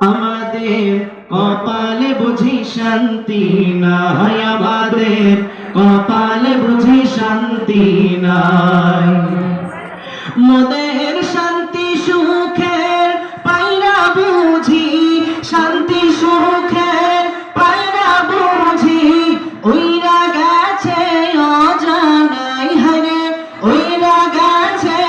আমাদের কপালে বুঝি শান্তি নাই, আমাদের কপালে বুঝি শান্তি নাই। মোদের শান্তি সুখের পাইরা বুঝি, শান্তি সুখের পাইরা বুঝি ওইরা গেছে অজানাই, হারে ওইরা গেছে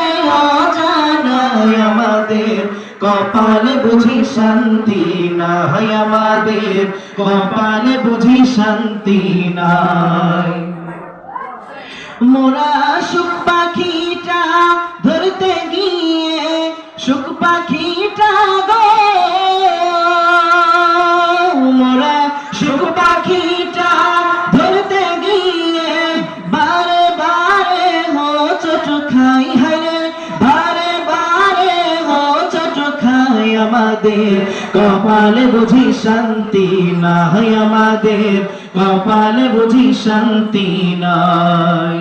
অজানাই। আমাদের কপালে বুঝি শান্তি নাই, আমাদের কপালে বুঝি শান্তি নাই। মোরা সুখ পাখিটা ধরতে গিয়ে, সুখ পাখিটা গো, মোরা সুখ পাখিটা ধরতে গিয়ে বারে বারে হোঁচট খাই, হায় বারে বারে হোঁচট খাই। আমাদের কপালে বুঝি শান্তি নাই, আমাদের কপালে বুঝি শান্তি নাই।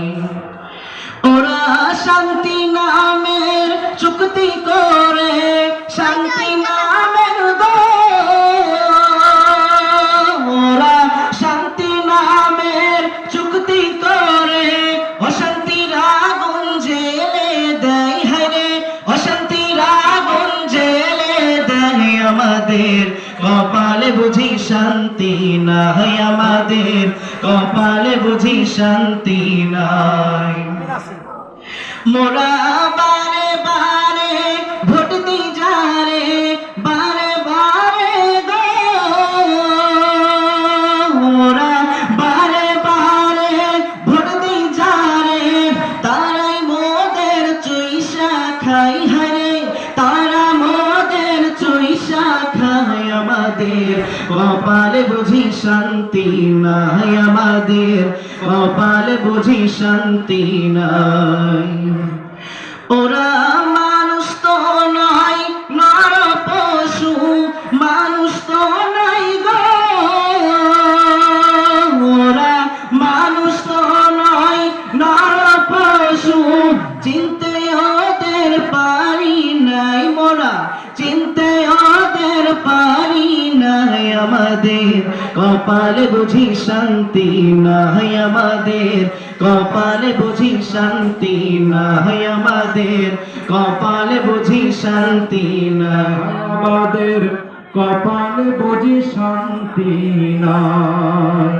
ওরা শান্তি নামের চুক্তি করে, শান্তি নামের গো, ওরা শান্তি নামের চুক্তি করে অশান্তির আগুন জেলে দেয়, হায়রে অশান্তির আগুন জেলে দেয়। আমাদের কপালে বুঝি শান্তি নাই, আমাদের কপালে বুঝি শান্তি নাই। মোরা বারে বারে ভোট দি যারে, বারে বারে গো, মোরা বারে বারে ভোট দি যারে তারাই মোদের চুইসা খাই, হারে তারা মোদের চুইসা খাই। আমাদের কপালে বুঝি শান্তি নাই, আমাদের কপালে বুঝি শান্তি নাই। ওরা মানুষ তো নয় নর পশু, মানুষ তো নাই গো, ওরা মানুষ তো নয় নর পশু, চিনতে ওদের পারি নাই, মোরা চিনতে ওদের পারি নাই। আমাদের কপালে বুঝি শান্তি নাই, আমাদের কপালে বুঝি শান্তি নাই, আমাদের কপালে বুঝি শান্তি নাই, আমাদের কপালে বুঝি শান্তি নাই।